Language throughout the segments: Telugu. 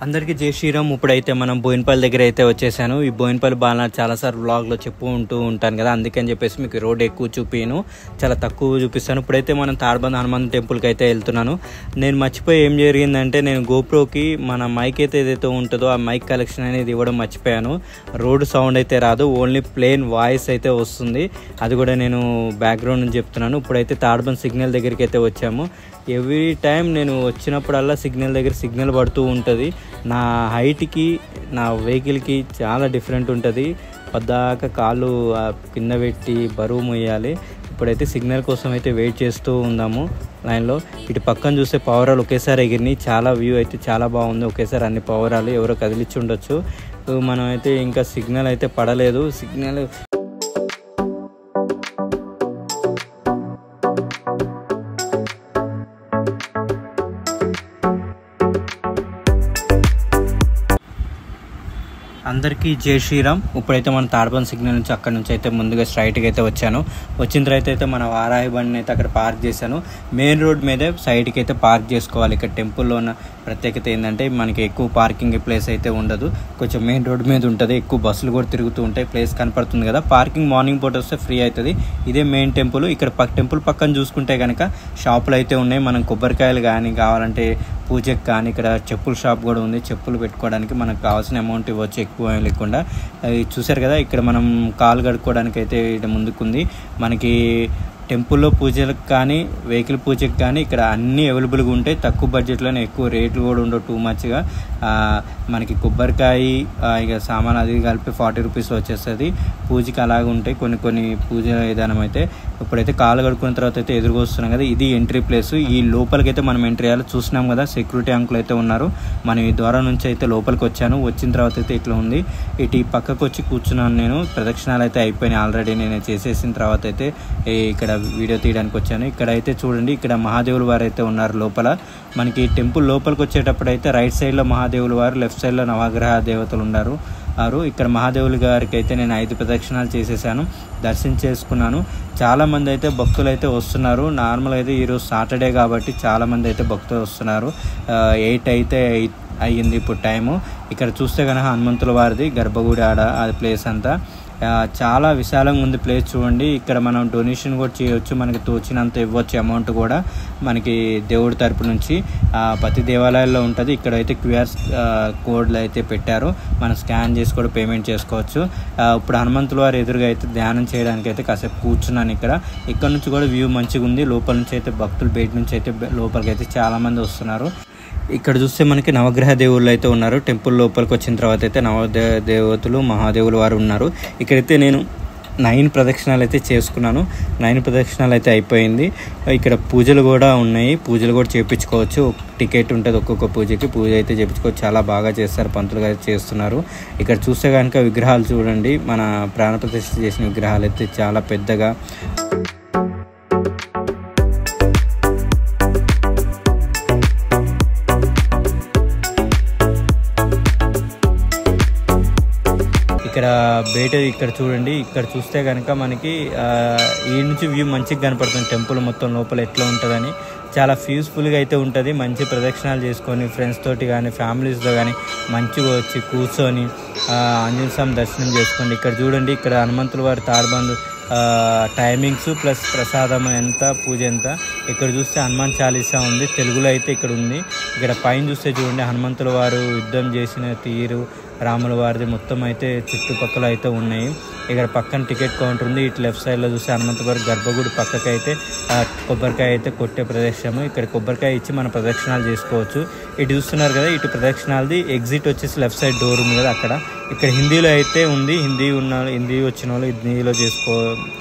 అందరికీ జై శ్రీరామ్. ఇప్పుడైతే మనం బోయినపల్లి దగ్గర అయితే వచ్చేసాను. ఈ బోయినపల్లి బాగా చాలాసార్లు వ్లాగ్లో ఉంటూ ఉంటాను కదా, అందుకని చెప్పేసి మీకు రోడ్ ఎక్కువ చూపిను, చాలా తక్కువ చూపిస్తాను. ఇప్పుడైతే మనం తాడబంద హనుమంత్ టెంపుల్కి అయితే వెళ్తున్నాను. నేను మర్చిపోయి ఏం జరిగిందంటే, నేను గోప్రోకి మన మైక్ అయితే ఏదైతే ఉంటుందో ఆ మైక్ కలెక్షన్ అనేది ఇవ్వడం మర్చిపోయాను. రోడ్ సౌండ్ అయితే రాదు, ఓన్లీ ప్లెయిన్ వాయిస్ అయితే వస్తుంది. అది కూడా నేను బ్యాక్గ్రౌండ్ నుంచి చెప్తున్నాను. ఇప్పుడైతే తాడబంద సిగ్నల్ దగ్గరికి అయితే వచ్చాము. ఎవ్రీ టైం నేను వచ్చినప్పుడల్లా సిగ్నల్ దగ్గర సిగ్నల్ పడుతూ ఉంటుంది. నా హైట్కి నా వెహికల్కి చాలా డిఫరెంట్ ఉంటుంది. పద్దాక కాళ్ళు కింద పెట్టి బరువు మొయ్యాలి. ఇప్పుడైతే సిగ్నల్ కోసం అయితే వెయిట్ చేస్తూ ఉందాము లైన్లో. ఇటు పక్కన చూస్తే పవరాలు ఒకేసారి ఎగిరినాయి. చాలా వ్యూ అయితే చాలా బాగుంది. ఒకేసారి అన్ని పవరాలు ఎవరో కదిలిచ్చి ఉండొచ్చు. మనం అయితే ఇంకా సిగ్నల్ అయితే పడలేదు. సిగ్నల్ అందరికీ జై శ్రీరామ్. ఇప్పుడైతే మన తాడబంద సిగ్నల్ నుంచి అక్కడ నుంచి అయితే ముందుగా స్ట్రైట్గా అయితే వచ్చాను. వచ్చిన తర్వాత అయితే మన వారాహి బండిని అయితే అక్కడ పార్క్ చేశాను. మెయిన్ రోడ్ మీదే సైడ్కి అయితే పార్క్ చేసుకోవాలి. ఇక్కడ టెంపుల్లో ఉన్న ప్రత్యేకత ఏంటంటే, మనకి ఎక్కువ పార్కింగ్ ప్లేస్ అయితే ఉండదు. కొంచెం మెయిన్ రోడ్ మీద ఉంటుంది. ఎక్కువ బస్సులు కూడా తిరుగుతూ ఉంటాయి. ప్లేస్ కనపడుతుంది కదా. పార్కింగ్ మార్నింగ్ పూట వస్తే ఫ్రీ అవుతుంది. ఇదే మెయిన్ టెంపుల్. ఇక్కడ టెంపుల్ పక్కన చూసుకుంటే కనుక షాపులు అయితే ఉన్నాయి. మనం కొబ్బరికాయలు కానీ కావాలంటే పూజకి కానీ, ఇక్కడ చెప్పుల షాప్ కూడా ఉంది. చెప్పులు పెట్టుకోవడానికి మనకు కావాల్సిన అమౌంట్ ఇవ్వచ్చు, ఎక్కువ లేకుండా. చూసారు కదా, ఇక్కడ మనం కాలు కడుక్కోవడానికి అయితే ఇక్కడ ముందుకుంది. మనకి టెంపుల్లో పూజలకు కానీ వెహికల్ పూజకి కానీ ఇక్కడ అన్నీ అవైలబుల్గా ఉంటాయి. తక్కువ బడ్జెట్లోనే, ఎక్కువ రేట్లు కూడా ఉండవు టూ మచ్గా. మనకి కొబ్బరికాయ ఇక సామాన్ అది కలిపి 40 రూపీస్ వచ్చేస్తుంది. పూజకి అలాగే ఉంటాయి కొన్ని పూజ విధానం అయితే. ఇప్పుడైతే కాలు కడుక్కున్న తర్వాత అయితే ఎదురుగా వస్తున్నాం కదా, ఇది ఎంట్రీ ప్లేస్. ఈ లోపలికి అయితే మనం ఎంట్రీ అయ్యాలి. చూసినాం కదా, సెక్యూరిటీ అంకులు అయితే ఉన్నారు. మనం ఈ ద్వారం నుంచి అయితే లోపలికి వచ్చాను. వచ్చిన తర్వాత అయితే ఇట్లా ఉంది. ఇటు ఈ పక్కకు వచ్చి కూర్చున్నాను నేను. ప్రదక్షిణాలు అయితే అయిపోయినాయి ఆల్రెడీ. నేను చేసేసిన తర్వాత అయితే ఇక్కడ వీడియో తీయడానికి వచ్చాను. ఇక్కడ అయితే చూడండి, ఇక్కడ మహాదేవుల వారు అయితే ఉన్నారు లోపల. మనకి టెంపుల్ లోపలికి వచ్చేటప్పుడు అయితే రైట్ సైడ్లో మహాదేవుల వారు, లెఫ్ట్ సైడ్లో నవగ్రహ దేవతలు ఉన్నారు. ఇక్కడ మహాదేవుల గారికి అయితే నేను 5 ప్రదక్షిణాలు చేసేసాను, దర్శనం చేసుకున్నాను. చాలామంది అయితే భక్తులు అయితే వస్తున్నారు. నార్మల్గా అయితే ఈరోజు సాటర్డే కాబట్టి చాలామంది అయితే భక్తులు వస్తున్నారు. 8 అయితే అయ్యింది ఇప్పుడు టైము. ఇక్కడ చూస్తే కనుక హనుమంతుల వారిది గర్భగుడి ఆడ అది ప్లేస్ అంతా చాలా విశాలంగా ఉంది ప్లేస్. చూడండి, ఇక్కడ మనం డొనేషన్ కూడా చేయవచ్చు. మనకి తోచినంత ఇవ్వచ్చు అమౌంట్ కూడా మనకి దేవుడి తరపు నుంచి. ప్రతి దేవాలయాల్లో ఉంటుంది. ఇక్కడైతే QR కోడ్లు అయితే పెట్టారు. మనం స్కాన్ చేసి కూడా పేమెంట్ చేసుకోవచ్చు. ఇప్పుడు హనుమంతుల వారి ఎదురుగా అయితే ధ్యానం చేయడానికి అయితే కాసేపు కూర్చున్నాను. ఇక్కడ నుంచి కూడా వ్యూ మంచిగా ఉంది. లోపల నుంచి అయితే భక్తులు బయట నుంచి అయితే లోపలికి అయితే చాలామంది వస్తున్నారు. ఇక్కడ చూస్తే మనకి నవగ్రహ దేవుళ్ళు అయితే ఉన్నారు. టెంపుల్ లోపలికి వచ్చిన తర్వాత అయితే దేవతలు మహాదేవులు వారు ఉన్నారు. ఇక్కడైతే నేను 9 ప్రదక్షిణాలు అయితే చేసుకున్నాను. 9 ప్రదక్షిణాలు అయితే అయిపోయింది. ఇక్కడ పూజలు కూడా ఉన్నాయి. పూజలు కూడా చేయించుకోవచ్చు. టికెట్ ఉంటుంది ఒక్కొక్క పూజకి. పూజ అయితే చేయించుకోవచ్చు. చాలా బాగా చేస్తారు, పంతులుగా అయితే చేస్తున్నారు. ఇక్కడ చూస్తే కనుక విగ్రహాలు చూడండి, మన ప్రాణప్రతిష్ఠ చేసిన విగ్రహాలు అయితే చాలా పెద్దగా. ఇక్కడ బయట ఇక్కడ చూడండి, ఇక్కడ చూస్తే కనుక మనకి ఈ నుంచి వ్యూ మంచిగా కనపడుతుంది. టెంపుల్ మొత్తం లోపల ఎట్లా ఉంటుందని చాలా పీస్ఫుల్గా అయితే ఉంటుంది. మంచి ప్రదక్షిణాలు చేసుకొని ఫ్రెండ్స్ తోటి కానీ ఫ్యామిలీస్తో కానీ మంచిగా వచ్చి కూర్చొని ఆంజనేయ స్వామి దర్శనం చేసుకోండి. ఇక్కడ చూడండి, ఇక్కడ హనుమంతుల వారి తాడబందు టైమింగ్స్ ప్లస్ ప్రసాదం ఎంత, పూజ ఎంత. ఇక్కడ చూస్తే హనుమాన్ చాలీసా ఉంది, తెలుగులో అయితే ఇక్కడ ఉంది. ఇక్కడ పైన చూస్తే చూడండి, హనుమంతుల వారు యుద్ధం చేసిన తీరు, రాముల వారిది మొత్తం అయితే చుట్టుపక్కల అయితే ఉన్నాయి. ఇక్కడ పక్కన టికెట్ కౌంటర్ ఉంది. ఇటు లెఫ్ట్ సైడ్లో చూస్తే హనుమంతుల వారి గర్భగుడి పక్కకి అయితే కొబ్బరికాయ అయితే కొట్టే ప్రదక్షిణము. ఇక్కడ కొబ్బరికాయ ఇచ్చి మన ప్రదక్షిణాలు చేసుకోవచ్చు. ఇటు చూస్తున్నారు కదా, ఇటు ప్రదక్షిణాలది ఎగ్జిట్ వచ్చేసి లెఫ్ట్ సైడ్ డోర్ ఉంది కదా అక్కడ. ఇక్కడ హిందీలో అయితే ఉంది. హిందీ వచ్చిన వాళ్ళు హిందీలో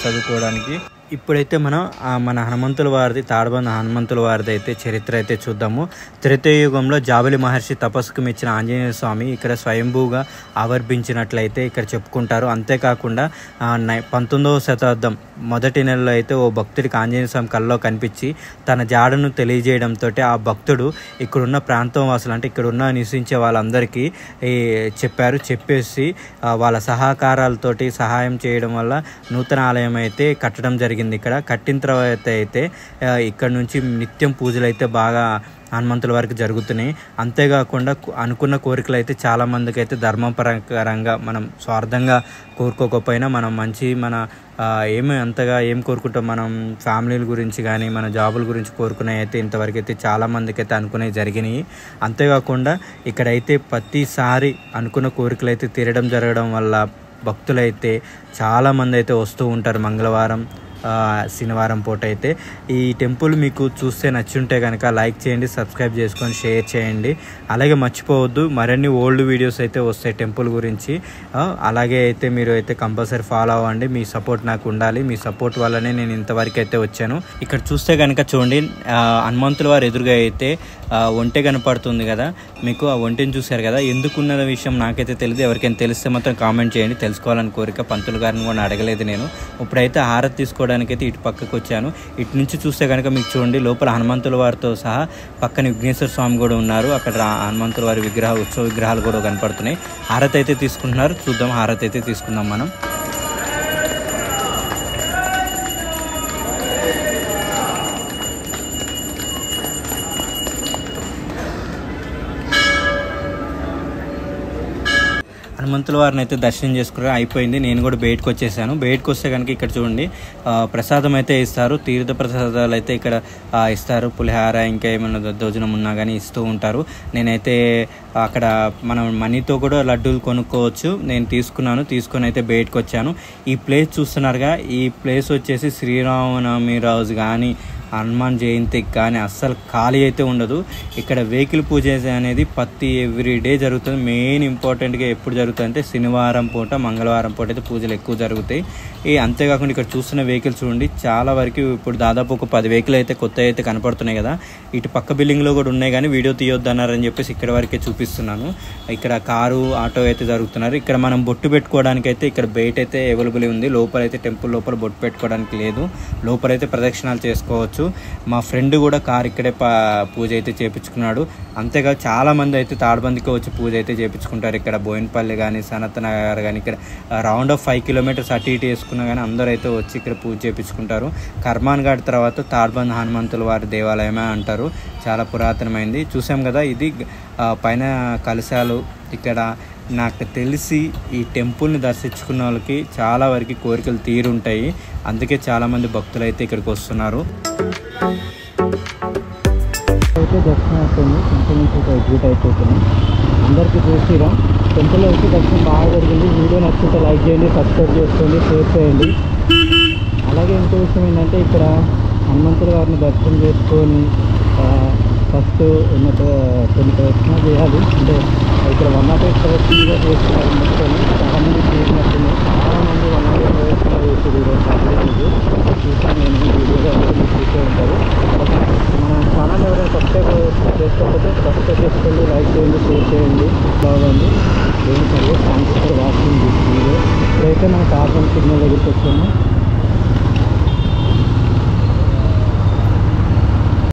చదువుకోవడానికి. ఇప్పుడైతే మనం మన హనుమంతుల వారిది, తాడబంద హనుమంతుల వారిది అయితే చరిత్ర అయితే చూద్దాము. త్రేతాయుగంలో జాబలి మహర్షి తపస్సుకు మెచ్చిన ఆంజనేయ స్వామి ఇక్కడ స్వయంభూగా ఆవిర్భించినట్లయితే ఇక్కడ చెప్పుకుంటారు. అంతేకాకుండా 19వ శతాబ్దం మొదటి నెలలో అయితే ఓ భక్తుడికి ఆంజనేయ స్వామి కల్లో కనిపించి తన జాడను తెలియజేయడంతో ఆ భక్తుడు ఇక్కడున్న ప్రాంతం వాసులు, అంటే ఇక్కడున్న నివసించే వాళ్ళందరికీ చెప్పేసి వాళ్ళ సహకారాలతోటి సహాయం చేయడం వల్ల నూతన ఆలయం అయితే కట్టడం జరిగింది. జరిగింది. ఇక్కడ కట్టిన తర్వాత అయితే ఇక్కడ నుంచి నిత్యం పూజలు అయితే బాగా హనుమంతుల వారికి జరుగుతున్నాయి. అంతేకాకుండా అనుకున్న కోరికలు అయితే చాలామందికి అయితే ధర్మపరంగా మనం స్వార్థంగా కోరుకోకపోయినా మనం మంచి మన అంతగా ఏం కోరుకుంటాం, మనం ఫ్యామిలీల గురించి కానీ మన జాబుల గురించి కోరుకునే అయితే ఇంతవరకు అయితే చాలామందికి అయితే అనుకునేవి జరిగినాయి. అంతేకాకుండా ఇక్కడైతే ప్రతిసారి అనుకున్న కోరికలు అయితే తీరడం జరగడం వల్ల భక్తులైతే చాలామంది అయితే వస్తూ ఉంటారు. మంగళవారం శనివారం పూట అయితే ఈ టెంపుల్ మీకు చూస్తే నచ్చుంటే కనుక లైక్ చేయండి, సబ్స్క్రైబ్ చేసుకొని షేర్ చేయండి. అలాగే మర్చిపోవద్దు, మరిన్ని ఓల్డ్ వీడియోస్ అయితే వస్తాయి టెంపుల్ గురించి. అలాగే అయితే మీరు అయితే కంపల్సరీ ఫాలో అవ్వండి. మీ సపోర్ట్ నాకు ఉండాలి. మీ సపోర్ట్ వల్లనే నేను ఇంతవరకు అయితే వచ్చాను. ఇక్కడ చూస్తే కనుక చూడండి, హనుమంతుల వారు ఎదురుగా అయితే ఒంటె కనపడుతుంది కదా మీకు. ఆ ఒంటెని చూశారు కదా, ఎందుకున్న విషయం నాకైతే తెలియదు. ఎవరికైనా తెలిస్తే మాత్రం కామెంట్ చేయండి, తెలుసుకోవాలని కోరిక. పంతులు గారిని కూడా అడగలేదు నేను. ఇప్పుడైతే హారతి తీసుకోవడానికి అయితే ఇటు పక్కకు వచ్చాను. ఇటు నుంచి చూస్తే కనుక మీకు చూడండి, లోపల హనుమంతుల వారితో సహా పక్కన విఘ్నేశ్వర స్వామి కూడా ఉన్నారు. అక్కడ హనుమంతుల వారి ఉత్సవ విగ్రహాలు కూడా కనపడుతున్నాయి. హారతి అయితే తీసుకుంటున్నారు, చూద్దాం. హారతి అయితే తీసుకుందాం మనం. హనుమంతుల వారిని అయితే దర్శనం చేసుకుని అయిపోయింది. నేను కూడా బయటకు వచ్చేసాను. బయటకు వస్తే కనుక ఇక్కడ చూడండి, ప్రసాదం అయితే ఇస్తారు. తీర్థ ప్రసాదాలు అయితే ఇక్కడ ఇస్తారు. పులిహార ఇంకా ఏమైనా దద్దోజనం ఉన్నా కానీ ఇస్తూ ఉంటారు. నేనైతే అక్కడ మనం మనీతో కూడా లడ్డూలు కొనుక్కోవచ్చు. నేను తీసుకొని అయితే బయటకు వచ్చాను. ఈ ప్లేస్ చూస్తున్నారుగా, ఈ ప్లేస్ వచ్చేసి శ్రీరామనవమి రోజు కానీ హనుమాన్ జయంతికి కానీ అస్సలు ఖాళీ అయితే ఉండదు. ఇక్కడ వెహికల్ పూజ అనేది ఎవ్రీడే జరుగుతుంది. మెయిన్ ఇంపార్టెంట్గా ఎప్పుడు జరుగుతుంది అంటే శనివారం పూట, మంగళవారం పూట అయితే పూజలు ఎక్కువ జరుగుతాయి. అంతేకాకుండా ఇక్కడ చూస్తున్న వెహికల్స్ చూడండి, చాలా వరకు ఇప్పుడు దాదాపు ఒక 10 వెహికల్ అయితే కొత్త అయితే కనపడుతున్నాయి కదా. ఇటు పక్క బిల్డింగ్లో కూడా ఉన్నాయి కానీ వీడియో తీయొద్దు అన్నారని చెప్పేసి ఇక్కడ వరకే చూపిస్తున్నాను. ఇక్కడ కారు, ఆటో అయితే జరుగుతున్నారు. ఇక్కడ మనం బొట్టు పెట్టుకోవడానికి అయితే ఇక్కడ బయట అయితే అవైలబుల్ ఉంది. లోపలైతే టెంపుల్ లోపల బొట్టు పెట్టుకోవడానికి లేదు. లోపలైతే ప్రదక్షిణాలు చేసుకోవచ్చు. మా ఫ్రెండ్ కూడా కారు ఇక్కడే పూజ అయితే చేయించుకున్నాడు. అంతేగా చాలామంది అయితే తాడబందికి వచ్చి పూజ అయితే చేయించుకుంటారు. ఇక్కడ బోయినపల్లి కానీ, సనత్ నగర్ కానీ, ఇక్కడ రౌండ్ ఆఫ్ 5 కిలోమీటర్స్ అటు ఇటు వేసుకున్నా కానీ అందరూ అయితే వచ్చి ఇక్కడ పూజ చేయించుకుంటారు. కర్మాన్ ఘాట్ తర్వాత తాడబంద్ హనుమంతుల వారి దేవాలయమే అంటారు. చాలా పురాతనమైంది. చూసాం కదా, ఇది పైన కలశాలు. ఇక్కడ నాకు తెలిసి ఈ టెంపుల్ని దర్శించుకున్న వాళ్ళకి చాలా వరకు కోరికలు తీరుంటాయి. అందుకే చాలామంది భక్తులు అయితే ఇక్కడికి వస్తున్నారు. అయితే దర్శనం అవుతుంది. టెంపుల్ నుంచి ఎగ్జిట్ అయిపోతుంది. అందరికీ చూసిరా, టెంపుల్లో వచ్చి దర్శనం బాగా జరిగింది. వీడియో నచ్చితే లైక్ చేయండి, సబ్స్క్రైబ్ చేసుకోండి, షేర్ చేయండి. అలాగే ఇంకో విషయం ఏంటంటే, ఇక్కడ హనుమంతుల వారిని దర్శనం చేసుకొని ఫస్ట్ కొన్ని ప్రదర్శన చేయాలి. అంటే ఇక్కడ 108 ప్రదర్శనగా చేస్తున్నారు. మొత్తం చాలామంది చేసినట్టుంది. చాలామంది 108 ప్రదర్శన చేసేది చూసాను నేను. వీడియోలో అందరూ చూసే ఉంటారు. మన ఛానల్ ఎవరైనా సబ్స్క్రైబ్ చేసుకోకపోతే సబ్స్క్రైబ్ చేసుకోండి, లైక్ చేయండి, షేర్ చేయండి. బాగుంది. Thanks for watching this video. ఇప్పుడైతే మన కార్బన్ సిగ్నల్ దగ్గరికి వచ్చాము.